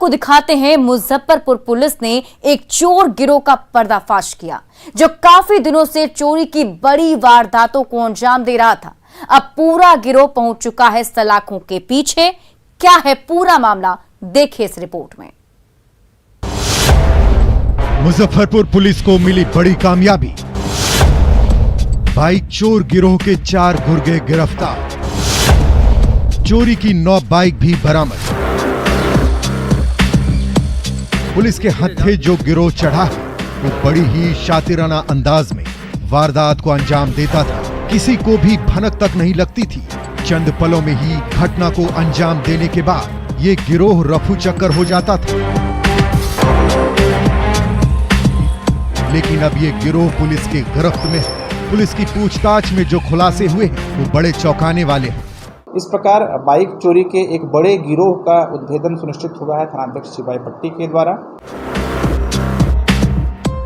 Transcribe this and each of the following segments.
आपको दिखाते हैं, मुजफ्फरपुर पुलिस ने एक चोर गिरोह का पर्दाफाश किया जो काफी दिनों से चोरी की बड़ी वारदातों को अंजाम दे रहा था। अब पूरा गिरोह पहुंच चुका है सलाखों के पीछे। क्या है पूरा मामला, देखिए इस रिपोर्ट में। मुजफ्फरपुर पुलिस को मिली बड़ी कामयाबी। बाइक चोर गिरोह के 4 गुर्गे गिरफ्तार। चोरी की 9 बाइक भी बरामद। पुलिस के हत्थे जो गिरोह चढ़ा है वो बड़ी ही शातिराना अंदाज में वारदात को अंजाम देता था। किसी को भी भनक तक नहीं लगती थी। चंद पलों में ही घटना को अंजाम देने के बाद ये गिरोह रफू चक्कर हो जाता था। लेकिन अब ये गिरोह पुलिस के गिरफ्त में है। पुलिस की पूछताछ में जो खुलासे हुए हैं वो बड़े चौंकाने वाले हैं। इस प्रकार बाइक चोरी के एक बड़े गिरोह का उद्भेदन सुनिश्चित हुआ है थानाध्यक्ष सिपाही पट्टी के द्वारा।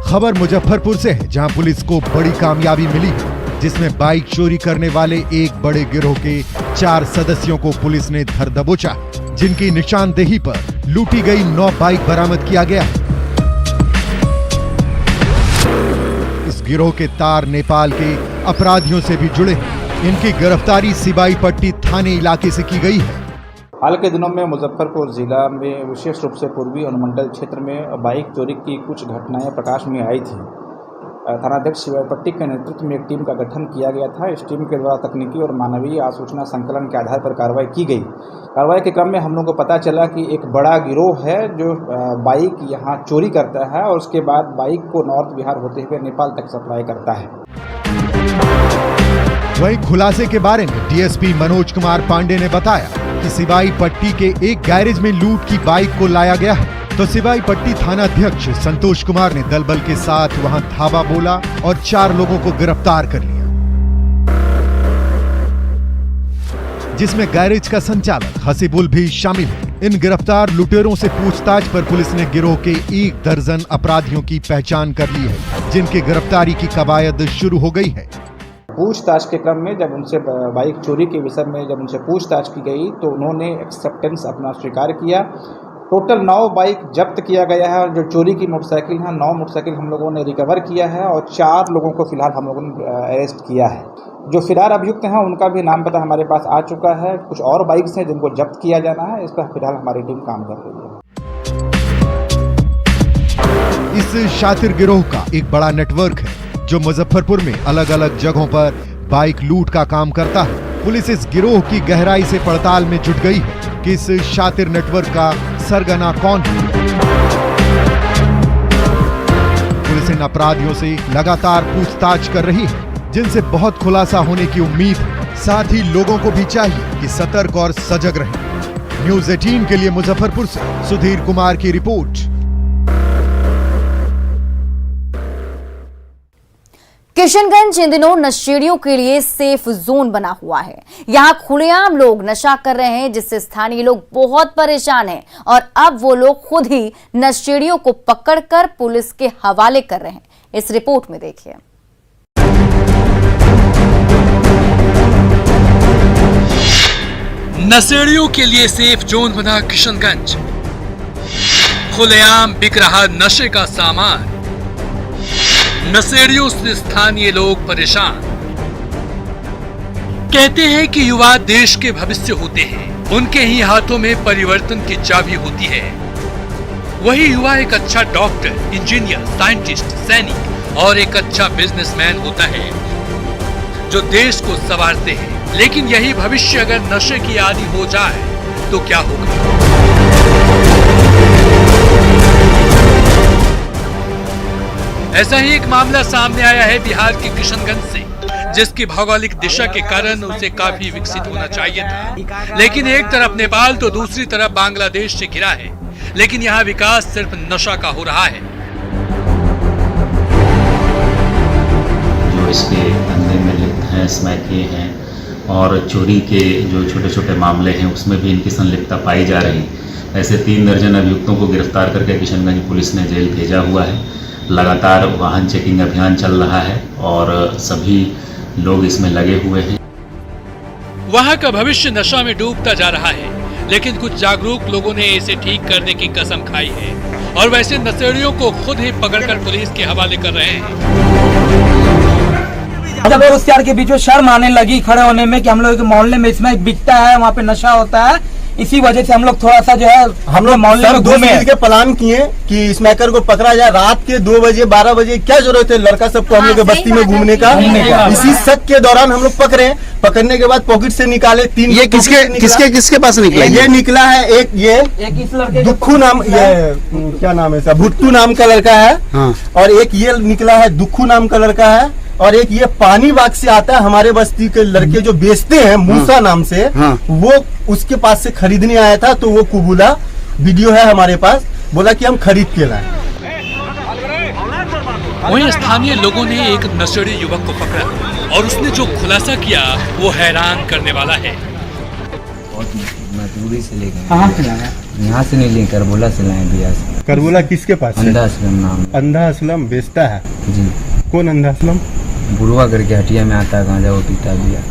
खबर मुजफ्फरपुर से है, जहां पुलिस को बड़ी कामयाबी मिली है, जिसमें बाइक चोरी करने वाले एक बड़े गिरोह के 4 सदस्यों को पुलिस ने धर दबोचा, जिनकी निशानदेही पर लूटी गई 9 बाइक बरामद किया गया है। इस गिरोह के तार नेपाल के अपराधियों से भी जुड़े हैं। इनकी गिरफ्तारी सिपाही पट्टी थाने इलाके से की गई है। हाल के दिनों में मुजफ्फरपुर जिला में विशेष रूप से पूर्वी अनुमंडल क्षेत्र में बाइक चोरी की कुछ घटनाएं प्रकाश में आई थी। थानाध्यक्ष सिपाही पट्टी के नेतृत्व में एक टीम का गठन किया गया था। इस टीम के द्वारा तकनीकी और मानवीय आसूचना संकलन के आधार पर कार्रवाई की गई। कार्रवाई के क्रम में हम लोगों को पता चला कि एक बड़ा गिरोह है जो बाइक यहाँ चोरी करता है और उसके बाद बाइक को नॉर्थ बिहार होते हुए नेपाल तक सप्लाई करता है। वहीं खुलासे के बारे में डीएसपी मनोज कुमार पांडे ने बताया कि सिपाही पट्टी के एक गैरेज में लूट की बाइक को लाया गया है, तो सिपाही पट्टी थानाध्यक्ष संतोष कुमार ने दल बल के साथ वहां धावा बोला और 4 लोगों को गिरफ्तार कर लिया, जिसमें गैरेज का संचालक हसीबुल भी शामिल है। इन गिरफ्तार लुटेरों से पूछताछ पर पुलिस ने गिरोह के 1 दर्जन अपराधियों की पहचान कर ली है, जिनकी गिरफ्तारी की कवायद शुरू हो गई है। पूछताछ के क्रम में जब उनसे बाइक चोरी के विषय में जब उनसे पूछताछ की गई तो उन्होंने एक्सेप्टेंस अपना स्वीकार किया। टोटल 9 बाइक जब्त किया गया है और जो चोरी की मोटरसाइकिल है 9 मोटरसाइकिल हम लोगों ने रिकवर किया है और 4 लोगों को फिलहाल हम लोगों ने अरेस्ट किया है। जो फिलहाल अभियुक्त हैं उनका भी नाम पता हमारे पास आ चुका है। कुछ और बाइक्स हैं जिनको जब्त किया जाना है, इस पर फिलहाल हमारी टीम काम कर रही है। इस शातिर गिरोह का एक बड़ा नेटवर्क है जो मुजफ्फरपुर में अलग अलग जगहों पर बाइक लूट का काम करता है। पुलिस इस गिरोह की गहराई से पड़ताल में जुट गई है कि इस शातिर नेटवर्क का सरगना कौन है। पुलिस इन अपराधियों से लगातार पूछताछ कर रही है, जिनसे बहुत खुलासा होने की उम्मीद है। साथ ही लोगों को भी चाहिए कि सतर्क और सजग रहें। न्यूज़ 18 के लिए मुजफ्फरपुर से सुधीर कुमार की रिपोर्ट। किशनगंज इन दिनों नशेड़ियों के लिए सेफ जोन बना हुआ है। यहां खुलेआम लोग नशा कर रहे हैं, जिससे स्थानीय लोग बहुत परेशान हैं और अब वो लोग खुद ही नशेड़ियों को पकड़कर पुलिस के हवाले कर रहे हैं। इस रिपोर्ट में देखिए। नशेड़ियों के लिए सेफ जोन बना किशनगंज। खुलेआम बिक रहा नशे का सामान, नशेड़ियों से स्थानीय लोग परेशान। कहते हैं कि युवा देश के भविष्य होते हैं, उनके ही हाथों में परिवर्तन की चाबी होती है। वही युवा एक अच्छा डॉक्टर, इंजीनियर, साइंटिस्ट, सैनिक और एक अच्छा बिजनेसमैन होता है जो देश को संवारते हैं। लेकिन यही भविष्य अगर नशे की आदी हो जाए तो क्या होगा? ऐसा ही एक मामला सामने आया है बिहार के किशनगंज से, जिसकी भौगोलिक दिशा के कारण उसे काफी विकसित होना चाहिए था। लेकिन एक तरफ नेपाल तो दूसरी तरफ बांग्लादेश से घिरा है, लेकिन यहाँ विकास सिर्फ नशा का हो रहा है। जो इसके धंधे में लिप्त हैं, स्मैकिए हैं और चोरी के जो छोटे छोटे मामले हैं उसमें भी इनकी संलिप्तता पाई जा रही। ऐसे 3 दर्जन अभियुक्तों को गिरफ्तार करके किशनगंज पुलिस ने जेल भेजा हुआ है। लगातार वाहन चेकिंग अभियान चल रहा है और सभी लोग इसमें लगे हुए हैं। वहां का भविष्य नशा में डूबता जा रहा है। लेकिन कुछ जागरूक लोगों ने इसे ठीक करने की कसम खाई है और वैसे नशेड़ियों को खुद ही पकड़कर पुलिस के हवाले कर रहे हैं। जब बेरोजगार के बीच में शर्म आने लगी खड़े होने में कि हम लोग के मोहल्ले में इसमें बिकता है, वहाँ पे नशा होता है, इसी वजह से हम लोग थोड़ा सा जो है हम लोग मोहल्ले में घूमे के प्लान किए कि स्मैकर को पकड़ा जाए। रात के 2 बजे 12 बजे क्या जरूरत है लड़का सबको हम लोग के बस्ती में घूमने का। इसी शक के दौरान हम लोग पकड़े, पकड़ने के बाद पॉकेट से निकाले 3। ये किसके पास निकला? ये निकला है एक इस लड़के दुखू नाम, ये क्या नाम है, भुट्टू नाम का लड़का है। और एक ये निकला है दुखू नाम का लड़का है। और एक ये पानी बाग से आता है, हमारे बस्ती के लड़के जो बेचते हैं मूसा नाम से, वो उसके पास से खरीदने आया था। तो वो कुबूला वीडियो है हमारे पास, बोला कि हम खरीद के लाए। वहीं स्थानीय लोगों ने एक नशेड़ी युवक को पकड़ा और उसने जो खुलासा किया वो हैरान करने वाला है। बहुत मजबूरी से ले गए। कहाँ से लाया? यहाँ से नहीं लेकर करबोला से लाए बिया से। करबोला किसके पास? अंधा असलम नाम। अंधा असलम बेचता है जी। कौन अंधा असलम? बुढ़वा करके हटिया में आता है, गांजा वो पीता बिया।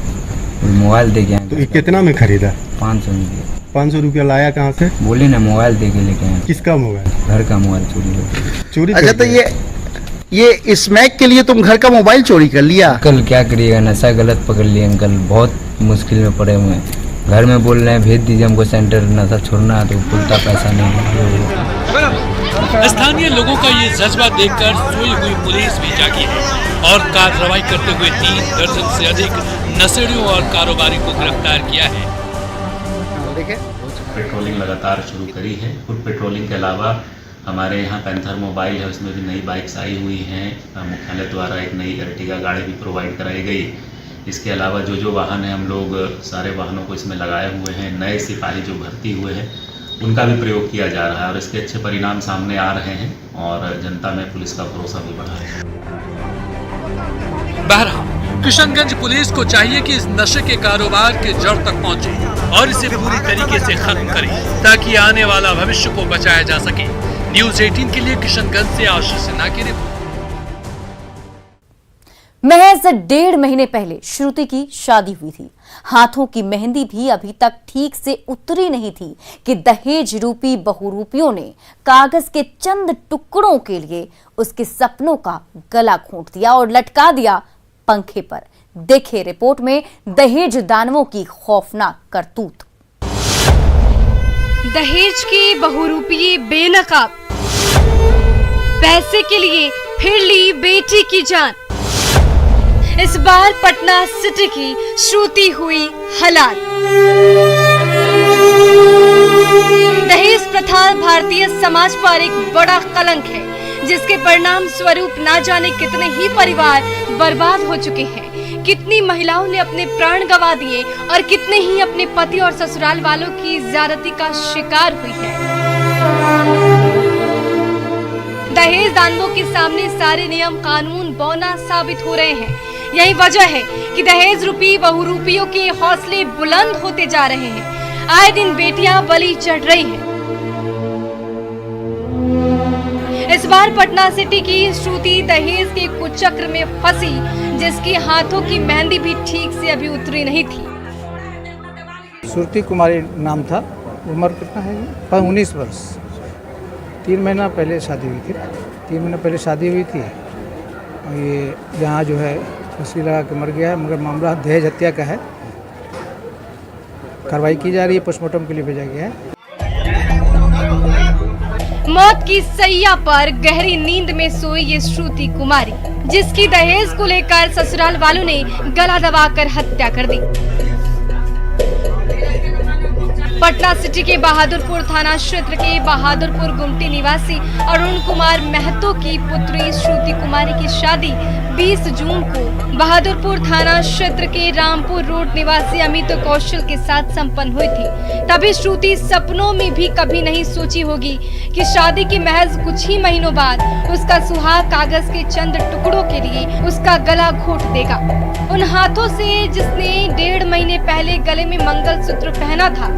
मोबाइल दे के तो ये कितना में खरीदा? 500 में दिया। 500 रुपया लाया कहाँ से? बोले ना मोबाइल दे के लेके आए। किसका मोबाइल? घर का मोबाइल चोरी हो गया। चोरी? अच्छा, तो ये स्मैक के लिए तुम घर का मोबाइल चोरी कर लिया? अंकल क्या करिएगा, नशा गलत पकड़ लिया अंकल, बहुत मुश्किल में पड़े हुए हैं। घर में बोल रहे हैं भेज दीजिए हमको सेंटर, नशा छोड़ना है, तो बोलता पैसा नहीं है। स्थानीय लोगों का ये जज्बा देखकर सोई हुई पुलिस भी जागी है और कार्रवाई करते हुए 3 दर्जन से अधिक नशेड़ियों और कारोबारी को गिरफ्तार किया है। पेट्रोलिंग लगातार शुरू करी है। फुट पेट्रोलिंग के अलावा हमारे यहाँ पैंथर मोबाइल है, उसमें भी नई बाइक्स आई हुई हैं। मुख्यालय द्वारा एक नई अर्टिगा गाड़ी भी प्रोवाइड कराई गई। इसके अलावा जो वाहन है हम लोग सारे वाहनों को इसमें लगाए हुए हैं। नए सिपाही जो भर्ती हुए हैं उनका भी प्रयोग किया जा रहा है और इसके अच्छे परिणाम सामने आ रहे हैं और जनता में पुलिस का भरोसा भी बढ़ा है। बहरहाल किशनगंज पुलिस को चाहिए कि इस नशे के कारोबार के जड़ तक पहुंचे और इसे पूरी तरीके से खत्म करे ताकि आने वाला भविष्य को बचाया जा सके। न्यूज़ 18 के लिए किशनगंज से आशीष सिन्हा की रिपोर्ट। महज 1.5 महीने पहले श्रुति की शादी हुई थी। हाथों की मेहंदी भी अभी तक ठीक से उतरी नहीं थी कि दहेज रूपी बहुरूपियों ने कागज के चंद टुकड़ों के लिए उसके सपनों का गला घोंट दिया और लटका दिया पंखे पर। देखे रिपोर्ट में दहेज दानवों की खौफनाक करतूत। दहेज की बहुरूपी बेनकाब, पैसे के लिए फिर ली बेटी की जान। इस बार पटना सिटी की श्रुति हुई हलाल। दहेज प्रथा भारतीय समाज पर एक बड़ा कलंक है, जिसके परिणाम स्वरूप ना जाने कितने ही परिवार बर्बाद हो चुके हैं, कितनी महिलाओं ने अपने प्राण गंवा दिए और कितने ही अपने पति और ससुराल वालों की ज्यादती का शिकार हुई है। दहेज दानवों के सामने सारे नियम कानून बौना साबित हो रहे हैं। यही वजह है कि दहेज रूपी बहुरूपियों के हौसले बुलंद होते जा रहे हैं। आए दिन बेटियां बलि चढ़ रही हैं। इस बार पटना सिटी की श्रुति दहेज के कुचक्र में फंसी, जिसकी हाथों की मेहंदी भी ठीक से अभी उतरी नहीं थी। श्रुति कुमारी नाम था। उम्र कितना है? 19 वर्ष। 3 महीना पहले शादी हुई थी। 3 महीना पहले शादी हुई थी। ये यहाँ जो है फांसी लगा के मर गया है, मगर मामला दहेज हत्या का है। कार्रवाई की जा रही है, पोस्टमार्टम के लिए भेजा गया है। मौत की सैया पर गहरी नींद में सोई ये श्रुति कुमारी, जिसकी दहेज को लेकर ससुराल वालों ने गला दबाकर हत्या कर दी। पटना सिटी के बहादुरपुर थाना क्षेत्र के बहादुरपुर गुमटी निवासी अरुण कुमार महतो की पुत्री श्रुति कुमारी की शादी 20 जून को बहादुरपुर थाना क्षेत्र के रामपुर रोड निवासी अमित कौशल के साथ संपन्न हुई थी। तभी श्रुति सपनों में भी कभी नहीं सोची होगी कि शादी के महज कुछ ही महीनों बाद उसका सुहाग कागज के चंद टुकड़ों के लिए उसका गला घोंट देगा। उन हाथों से जिसने 1.5 महीने पहले गले में मंगलसूत्र पहना था।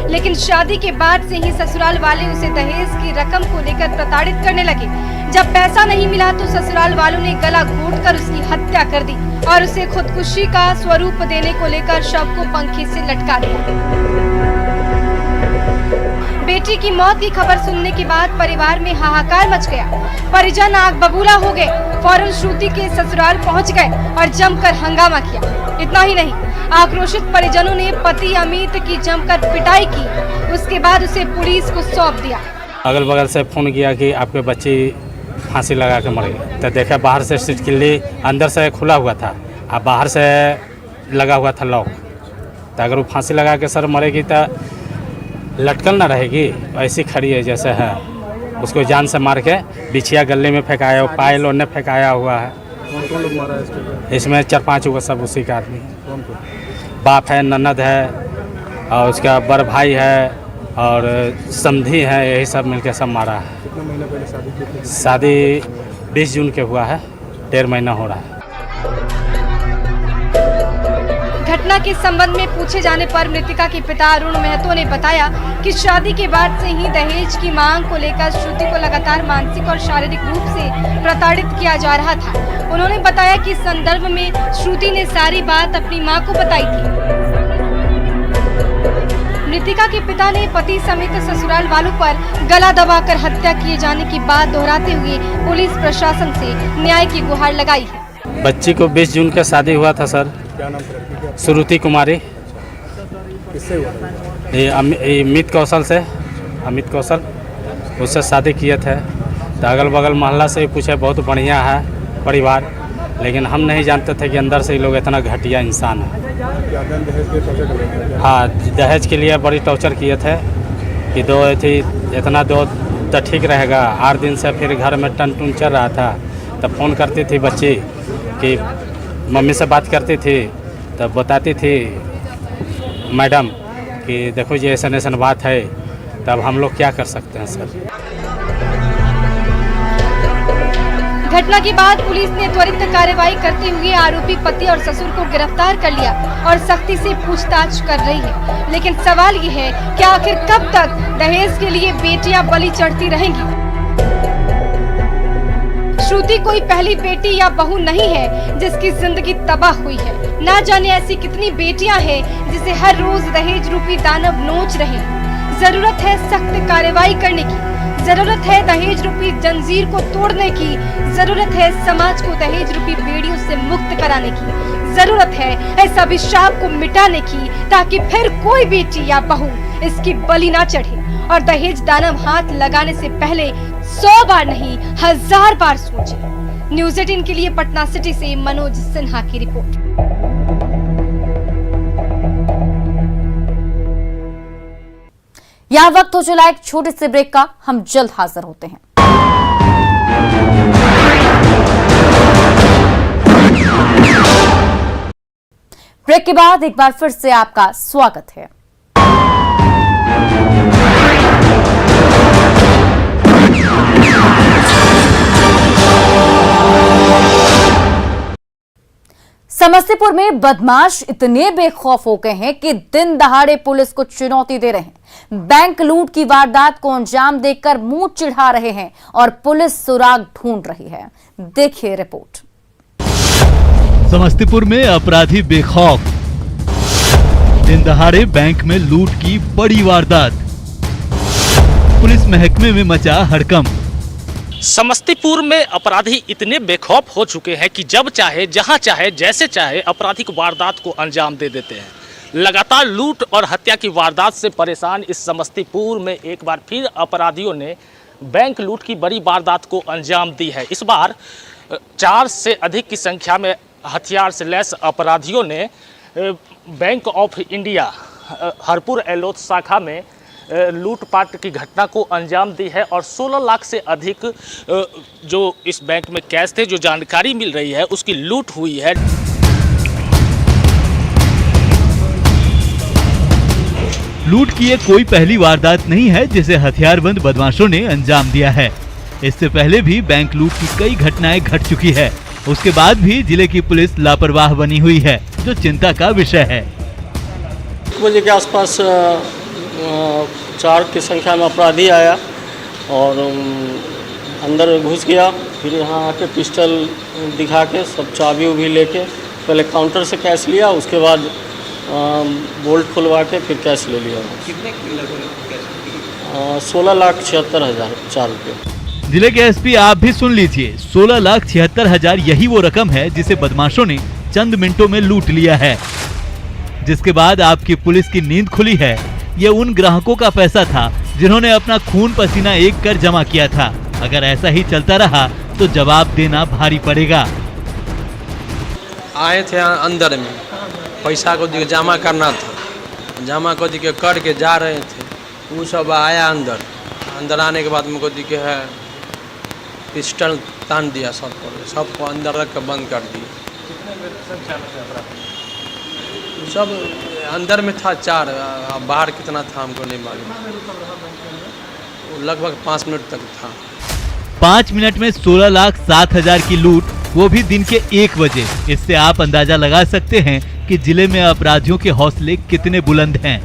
लेकिन शादी के बाद से ही ससुराल वाले उसे दहेज की रकम को लेकर प्रताड़ित करने लगे। जब पैसा नहीं मिला तो ससुराल वालों ने गला घोंटकर उसकी हत्या कर दी और उसे खुदकुशी का स्वरूप देने को लेकर शव को पंखे से लटका दिया। बेटी की मौत की खबर सुनने के बाद परिवार में हाहाकार मच गया। परिजन आग बबूला हो गए, फौरन श्रुति के ससुराल पहुंच गए और जमकर हंगामा किया। इतना ही नहीं, आक्रोशित परिजनों ने पति अमित की जमकर पिटाई की। उसके बाद उसे पुलिस को सौंप दिया। अगल बगल से फोन किया कि आपके बच्ची फांसी लगा के मर गई, तो देखा बाहर से सीट किल्ली अंदर से खुला हुआ था और बाहर से लगा हुआ था लॉक। तो अगर वो फांसी लगा के सर मरेगी तो लटकल ना रहेगी, ऐसी खड़ी है जैसे है। उसको जान से मार के बिछिया गले में फेंकाया, पायल ने फेंकाया हुआ है। कौन लोग मारा है इसमें 4-5 वो सब उसी का आदमी है। बाप है, ननद है और उसका बड़ भाई है और समधी है, यही सब मिलकर सब मारा है। कितना महीना पहले शादी की थी? शादी 20 जून के हुआ है, 1.5 महीना हो रहा है। घटना के संबंध में पूछे जाने पर मृतिका के पिता अरुण महतो ने बताया कि शादी के बाद से ही दहेज की मांग को लेकर श्रुति को लगातार मानसिक और शारीरिक रूप से प्रताड़ित किया जा रहा था। उन्होंने बताया कि इस संदर्भ में श्रुति ने सारी बात अपनी मां को बताई थी। मृतिका के पिता ने पति समेत ससुराल वालों पर गला दबाकर हत्या किए जाने की बात दोहराते हुए पुलिस प्रशासन से न्याय की गुहार लगाई है। बच्ची को 20 जून का शादी हुआ था सर। क्या नाम था लड़की का? श्रुति कुमारी। किससे हुआ था? ये अमित कौशल से, अमित कौशल उससे शादी किए थे। तो अगल बगल मोहल्ला से पूछे, बहुत बढ़िया है परिवार, लेकिन हम नहीं जानते थे कि अंदर से ये लोग इतना घटिया इंसान है। क्या दहेज के टॉर्चर कर रहे थे? हाँ, दहेज के लिए बड़ी टॉर्चर किए थे कि दो थी, इतना दो तो ठीक रहेगा। 8 दिन से फिर घर में टन टून चल रहा था। तब फ़ोन करती थी बच्ची कि मम्मी से बात करती थी, तब बताती थी मैडम कि देखो ये ऐसा ऐसा बात है। तब हम लोग क्या कर सकते हैं सर। घटना के बाद पुलिस ने त्वरित कार्रवाई करते हुए आरोपी पति और ससुर को गिरफ्तार कर लिया और सख्ती से पूछताछ कर रही है। लेकिन सवाल ये है कि आखिर कब तक दहेज के लिए बेटियां बलि चढ़ती रहेंगी। श्रुति कोई पहली बेटी या बहू नहीं है जिसकी जिंदगी तबाह हुई है। ना जाने ऐसी कितनी बेटियां हैं जिसे हर रोज दहेज रूपी दानव नोच रहे। जरूरत है सख्त कार्रवाई करने की, जरूरत है दहेज रूपी जंजीर को तोड़ने की, जरूरत है समाज को दहेज रूपी बेड़ियों से मुक्त कराने की, जरूरत है इस अभिशाप को मिटाने की, ताकि फिर कोई बेटी या बहू इसकी बलि ना चढ़े और दहेज दानव हाथ लगाने से पहले 100 बार नहीं 1000 बार सोचे। न्यूज़ 18 के लिए पटना सिटी से मनोज सिन्हा की रिपोर्ट। यहाँ वक्त हो चला एक छोटे से ब्रेक का, हम जल्द हाजिर होते हैं। ब्रेक के बाद एक बार फिर से आपका स्वागत है। समस्तीपुर में बदमाश इतने बेखौफ हो गए हैं कि दिन दहाड़े पुलिस को चुनौती दे रहे हैं। बैंक लूट की वारदात को अंजाम देकर मुंह चिढ़ा रहे हैं और पुलिस सुराग ढूंढ रही है। देखिए रिपोर्ट। समस्तीपुर में अपराधी बेखौफ, दिन दहाड़े बैंक में लूट की बड़ी वारदात, पुलिस महकमे में मचा हड़कंप। समस्तीपुर में अपराधी इतने बेखौफ हो चुके हैं कि जब चाहे, जहां चाहे, जैसे चाहे आपराधिक वारदात को अंजाम दे देते हैं। लगातार लूट और हत्या की वारदात से परेशान इस समस्तीपुर में एक बार फिर अपराधियों ने बैंक लूट की बड़ी वारदात को अंजाम दी है। इस बार 4 से अधिक की संख्या में हथियार से लैस अपराधियों ने बैंक ऑफ इंडिया हरपुर एलोथ शाखा में लूटपाट की घटना को अंजाम दी है और 16 लाख से अधिक जो इस बैंक में कैश थे, जो जानकारी मिल रही है उसकी लूट हुई है। लूट की ये कोई पहली वारदात नहीं है जिसे हथियारबंद बदमाशों ने अंजाम दिया है। इससे पहले भी बैंक लूट की कई घटनाएं घट चुकी है। उसके बाद भी जिले की पुलिस लापरवाह बनी हुई है, जो चिंता का विषय है। 1 बजे के आसपास 4 की संख्या में अपराधी आया और अंदर घुस गया, फिर यहाँ आके पिस्टल दिखा के सब चाबी उबी लेके पहले काउंटर से कैश लिया, उसके बाद बोल्ट खुलवा के फिर कैश ले लिया। कितने कैश? 16,76,004 रुपये। जिले के एसपी आप भी सुन लीजिए, 16,76,000 यही वो रकम है जिसे बदमाशों ने चंद मिनटों में लूट लिया है। जिसके बाद आपकी पुलिस की नींद खुली है। ये उन ग्राहकों का पैसा था जिन्होंने अपना खून पसीना एक कर जमा किया था। अगर ऐसा ही चलता रहा तो जवाब देना भारी पड़ेगा। आए थे अंदर में, पैसा को जमा करना था, जमा को दिखे करके जा रहे थे, वो सब आया अंदर। अंदर आने के बाद मुझको दिखे है पिस्टल तान दिया सबको अंदर रख कर बंद कर दिए। सब अंदर में था 4, बाहर कितना था हमको नहीं मालूम, लगभग 5 मिनट तक था। 5 मिनट में 16,07,000 की लूट, वो भी दिन के 1 बजे। इससे आप अंदाजा लगा सकते हैं कि जिले में अपराधियों के हौसले कितने बुलंद हैं।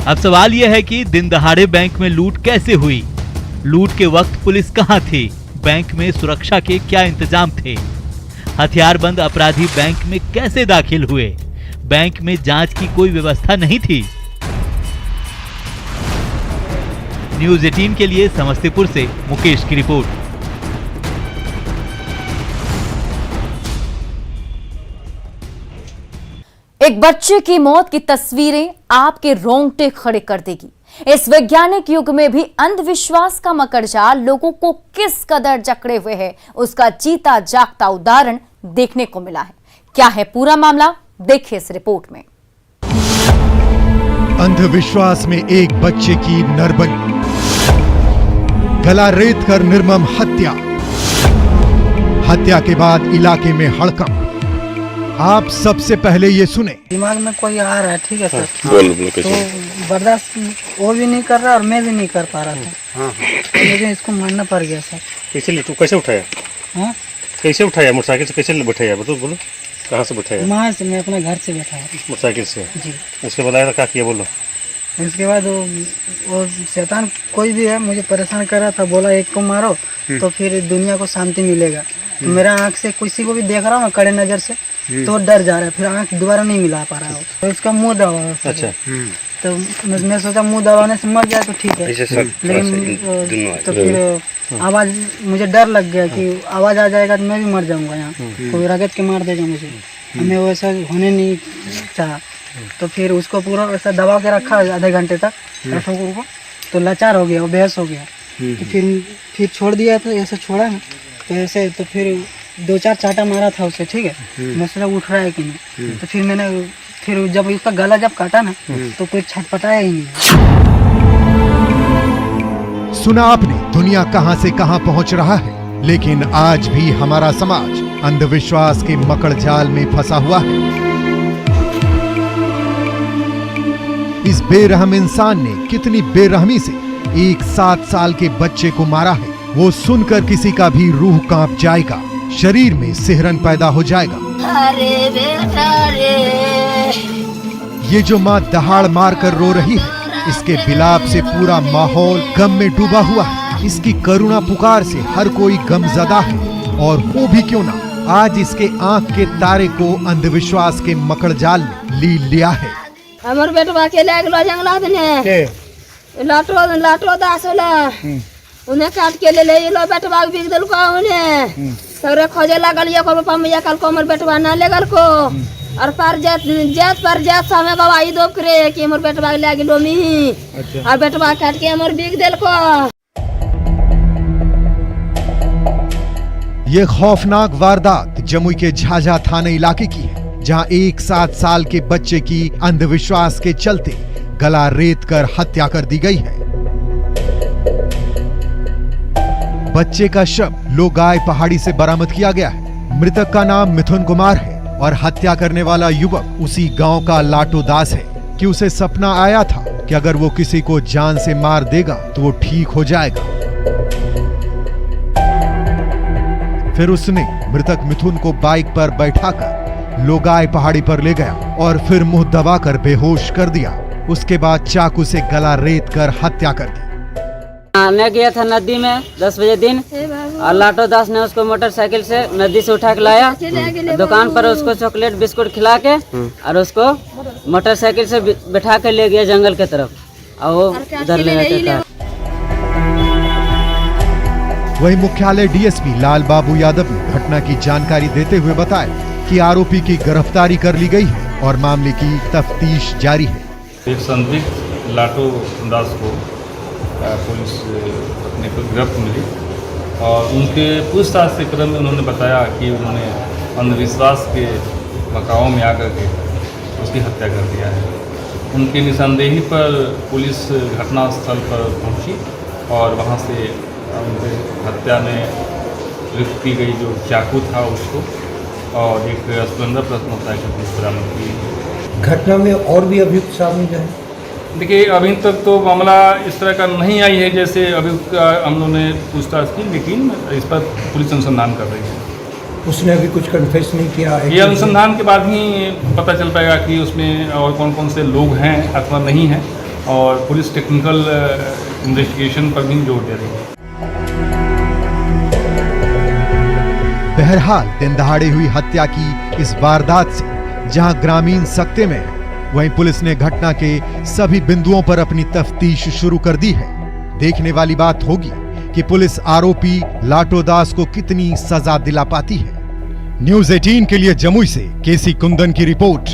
अब सवाल यह है कि दिन दहाड़े बैंक में लूट कैसे हुई? लूट के वक्त पुलिस कहां थी? बैंक में सुरक्षा के क्या इंतजाम थे? हथियारबंद अपराधी बैंक में कैसे दाखिल हुए? बैंक में जांच की कोई व्यवस्था नहीं थी। न्यूज़ 18 के लिए समस्तीपुर से मुकेश की रिपोर्ट। एक बच्चे की मौत की तस्वीरें आपके रोंगटे खड़े कर देगी। इस वैज्ञानिक युग में भी अंधविश्वास का मकड़जाल लोगों को किस कदर जकड़े हुए है, उसका जीता जागता उदाहरण देखने को मिला है। क्या है पूरा मामला, देखिए इस रिपोर्ट में। अंधविश्वास में एक बच्चे की नरबली, गला रेत कर निर्मम हत्या, हत्या के बाद इलाके में हड़कंप। आप सबसे पहले ये सुने। दिमाग में कोई आ रहा है, ठीक है सर, बोल तो बर्दाश्त वो भी नहीं कर रहा और मैं भी नहीं कर पा रहा था, तो मुझे इसको मानना पड़ गया सर। कैसे तू कैसे उठाया? हाँ, कैसे उठाया? मोटरसाइकिल से कैसे बैठाया? बोलो कहाँ से बैठाया? वहाँ से मैं अपने घर से बैठा है मोटरसाइकिल से जी। उसके बाद आया था, क्या किया बोलो? इसके बाद वो शैतान कोई भी है मुझे परेशान कर रहा था, बोला एक को मारो तो फिर दुनिया को शांति मिलेगा। तो मेरा आँख से किसी को भी देख रहा हूँ कड़े नजर से तो डर जा रहा है, फिर आँख दोबारा नहीं मिला पा रहा हो, तो इसका मुंह दबा। अच्छा, तो मैं सोचा मुंह दबाने से मर जाए तो ठीक है, लेकिन तो फिर आवाज, मुझे डर लग गया कि आवाज आ जाएगा तो मैं भी मर जाऊंगा, यहाँ कोई रगत के मार देगा मुझे। हमें वैसा होने नहीं चाहा, तो फिर उसको पूरा वैसा दबा के रखा आधे घंटे तक ठोकर को, तो लाचार हो गया, वो बेहोश हो गया। तो फिर छोड़ दिया, तो ऐसे छोड़ा ना, तो ऐसे तो फिर 2-4 चाटा मारा था उसे, ठीक है, मसला उठ रहा है कि नहीं। तो फिर मैंने फिर जब उसका गला जब काटा ना तो कोई छटपटाया ही नहीं। सुना आपने दुनिया कहां से कहां पहुंच रहा है, लेकिन आज भी हमारा समाज अंधविश्वास के मकड़जाल में फंसा हुआ है। इस बेरहम इंसान ने कितनी बेरहमी से एक 7 साल के बच्चे को मारा है, वो सुनकर किसी का भी रूह कांप जाएगा, शरीर में सिहरन पैदा हो जाएगा। अरे बेटा रे। ये जो माँ दहाड़ मार कर रो रही है, इसके बिलाप से पूरा माहौल गम में डूबा हुआ है। इसकी करुणा पुकार से हर कोई गमजदा है, और हो भी क्यों ना, आज इसके आंख के तारे को अंधविश्वास के मकड़जाल ने ली लिया है। हमर बेटवा के ले गेलो जंगलात ने लाटो दासला उन्हें काट के ले लो, बेटवा बिक दिल को उन्हें सगरे खोजे लागल, ये को पमिया कल को हमर बेटवा ना ले गल को, और पर जात समय गवाही दो करे कि हमर बेटवा ले गेलो मी। अच्छा। और बेटवा काट के हमर बिक दिल को। ये खौफनाक वारदात जमुई के झाझा थाने इलाके की है, जहां एक 7 साल के बच्चे की अंधविश्वास के चलते गला रेत कर हत्या कर दी गई है। बच्चे का शव लोगाय पहाड़ी से बरामद किया गया है। मृतक का नाम मिथुन कुमार है और हत्या करने वाला युवक उसी गांव का लाटो दास है कि उसे सपना आया था कि अगर वो किसी को जान से मार देगा तो वो ठीक हो जाएगा। फिर उसने मृतक मिथुन को बाइक पर बैठाकर लोगाय पहाड़ी पर ले गया और फिर मुंह दबाकर बेहोश कर दिया। उसके बाद चाकू से गला रेत कर हत्या कर दी। मैं गया था नदी में 10 बजे दिन, और लाटो दास ने उसको मोटरसाइकिल से नदी से उठा के लाया, दुकान पर उसको चॉकलेट बिस्कुट खिला के और उसको मोटरसाइकिल से बैठा के ले गया जंगल की तरफ और वो उधर ले गया। वहीं मुख्यालय डीएसपी लाल बाबू यादव ने घटना की जानकारी देते हुए बताया कि आरोपी की गिरफ्तारी कर ली गई है और मामले की तफ्तीश जारी है। एक संदिग्ध लाटो दास को पुलिस अपने को गिरफ्त मिली और उनके पूछताछ के क्रम में उन्होंने बताया कि उन्होंने अंधविश्वास के बकाव में आकर के उसकी हत्या कर दिया है। उनकी निशानदेही पर पुलिस घटनास्थल पर पहुंची और वहां से उनके हत्या में प्रयुक्त की गई जो चाकू था उसको और एक स्प्लेंडर प्लस मोटरसाइकिल बरामद की। घटना में और भी अभियुक्त शामिल है? देखिए, अभी तक तो मामला इस तरह का नहीं आई है जैसे अभियुक्त का हम लोगों ने पूछताछ की, लेकिन इस पर पुलिस अनुसंधान कर रही है। उसने अभी कुछ कन्फेस नहीं किया? ये अनुसंधान के बाद ही पता चल पाएगा कि उसमें और कौन कौन से लोग हैं अथवा नहीं हैं, और पुलिस टेक्निकल इन्वेस्टिगेशन पर भी जोर दे रही है। बहरहाल दिन दहाड़े हुई हत्या की इस वारदात से जहां ग्रामीण सकते में है, वहीं पुलिस ने घटना के सभी बिंदुओं पर अपनी तफ्तीश शुरू कर दी है। देखने वाली बात होगी कि पुलिस आरोपी लाटो दास को कितनी सजा दिला पाती है। न्यूज़ 18 के लिए जमुई से केसी कुंदन की रिपोर्ट।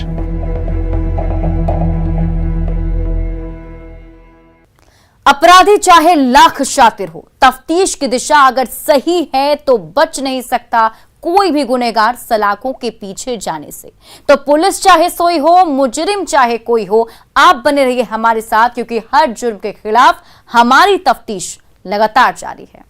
अपराधी चाहे लाख शातिर हो, तफ्तीश की दिशा अगर सही है तो बच नहीं सकता कोई भी गुनहगार सलाखों के पीछे जाने से। तो पुलिस चाहे सोई हो, मुजरिम चाहे कोई हो, आप बने रहिए हमारे साथ, क्योंकि हर जुर्म के खिलाफ हमारी तफ्तीश लगातार जारी है।